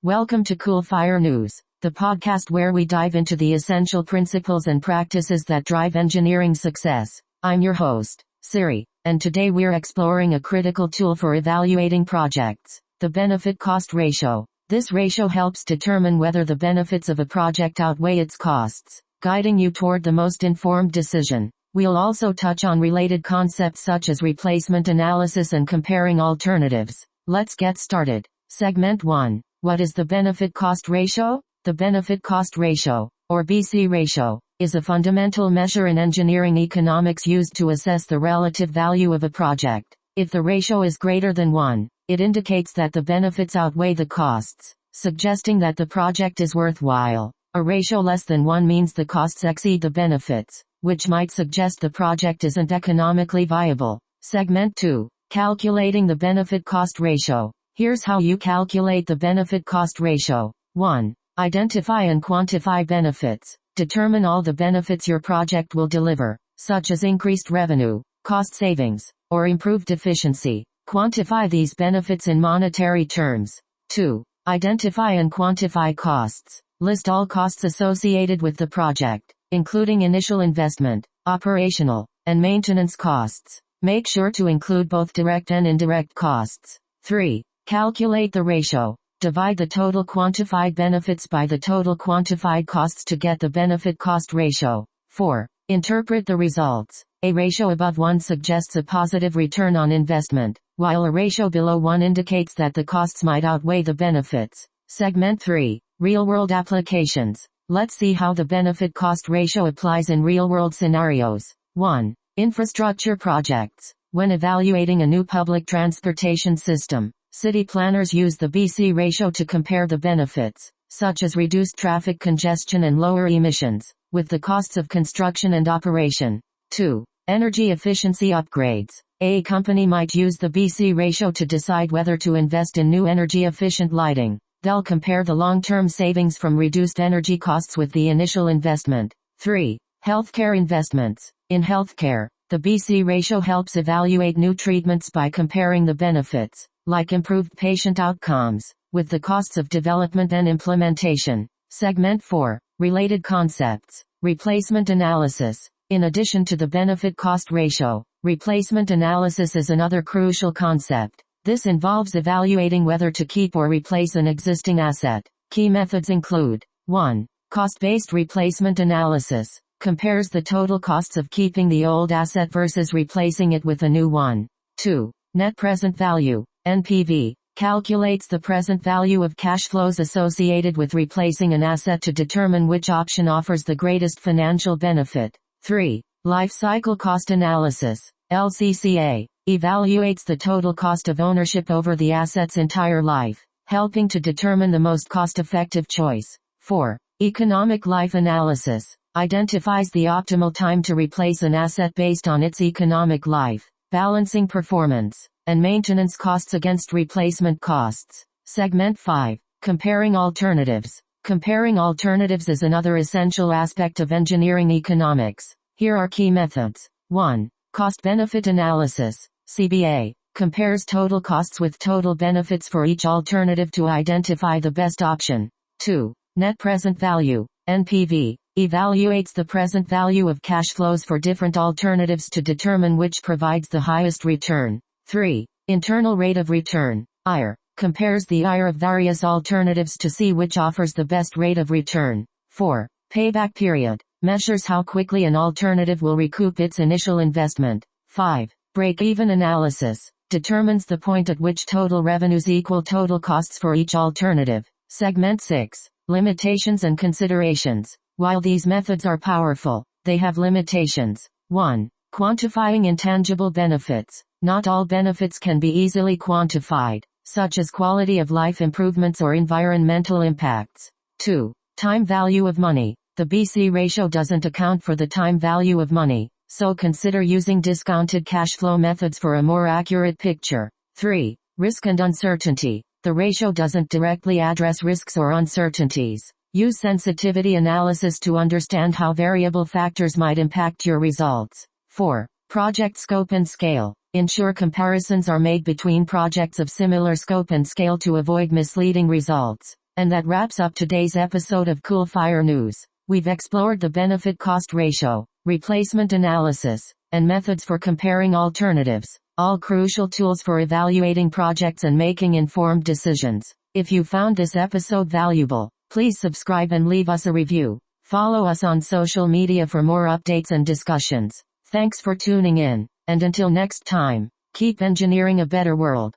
Welcome to Cool Fire News, the podcast where we dive into the essential principles and practices that drive engineering success. I'm your host, Siri, and today we're exploring a critical tool for evaluating projects, the benefit-cost ratio. This ratio helps determine whether the benefits of a project outweigh its costs, guiding you toward the most informed decision. We'll also touch on related concepts such as replacement analysis and comparing alternatives. Let's get started. Segment 1. What is the benefit-cost ratio? The benefit-cost ratio, or BC ratio, is a fundamental measure in engineering economics used to assess the relative value of a project. If the ratio is greater than 1, it indicates that the benefits outweigh the costs, suggesting that the project is worthwhile. A ratio less than 1 means the costs exceed the benefits, which might suggest the project isn't economically viable. Segment 2. Calculating the benefit-cost ratio. Here's how you calculate the benefit-cost ratio. 1. Identify and quantify benefits. Determine all the benefits your project will deliver, such as increased revenue, cost savings, or improved efficiency. Quantify these benefits in monetary terms. 2. Identify and quantify costs. List all costs associated with the project, including initial investment, operational, and maintenance costs. Make sure to include both direct and indirect costs. 3. Calculate the ratio. Divide the total quantified benefits by the total quantified costs to get the benefit-cost ratio. 4. Interpret the results. A ratio above 1 suggests a positive return on investment, while a ratio below 1 indicates that the costs might outweigh the benefits. Segment 3. Real-world applications. Let's see how the benefit-cost ratio applies in real-world scenarios. 1. Infrastructure projects. When evaluating a new public transportation system, city planners use the BC ratio to compare the benefits, such as reduced traffic congestion and lower emissions, with the costs of construction and operation. 2. Energy efficiency upgrades. A company might use the BC ratio to decide whether to invest in new energy-efficient lighting. They'll compare the long-term savings from reduced energy costs with the initial investment. 3. Healthcare investments. In healthcare, the BC ratio helps evaluate new treatments by comparing the benefits, like improved patient outcomes, with the costs of development and implementation. Segment 4. Related concepts. Replacement analysis. In addition to the benefit-cost ratio, replacement analysis is another crucial concept. This involves evaluating whether to keep or replace an existing asset. Key methods include: 1. Cost-based replacement analysis. Compares the total costs of keeping the old asset versus replacing it with a new one. 2. Net present value. NPV, calculates the present value of cash flows associated with replacing an asset to determine which option offers the greatest financial benefit. 3. Life cycle cost analysis, LCCA, evaluates the total cost of ownership over the asset's entire life, helping to determine the most cost-effective choice. 4. Economic life analysis, identifies the optimal time to replace an asset based on its economic life, balancing performance and maintenance costs against replacement costs. Segment 5. Comparing alternatives. Comparing alternatives is another essential aspect of engineering economics. Here are key methods. 1. Cost-benefit analysis, CBA, compares total costs with total benefits for each alternative to identify the best option. 2. Net present value, NPV, evaluates the present value of cash flows for different alternatives to determine which provides the highest return. 3. Internal rate of return, IRR, compares the IRR of various alternatives to see which offers the best rate of return. 4. Payback period, measures how quickly an alternative will recoup its initial investment. 5. Break-even analysis, determines the point at which total revenues equal total costs for each alternative. Segment 6. Limitations and considerations. While these methods are powerful, they have limitations. 1. Quantifying intangible benefits. Not all benefits can be easily quantified, such as quality of life improvements or environmental impacts. 2. Time value of money. The BC ratio doesn't account for the time value of money, so consider using discounted cash flow methods for a more accurate picture. 3. Risk and uncertainty. The ratio doesn't directly address risks or uncertainties. Use sensitivity analysis to understand how variable factors might impact your results. 4. Project scope and scale. Ensure comparisons are made between projects of similar scope and scale to avoid misleading results. And that wraps up today's episode of Cool Fire News. We've explored the benefit-cost ratio, replacement analysis, and methods for comparing alternatives, all crucial tools for evaluating projects and making informed decisions. If you found this episode valuable, please subscribe and leave us a review. Follow us on social media for more updates and discussions. Thanks for tuning in, and until next time, keep engineering a better world.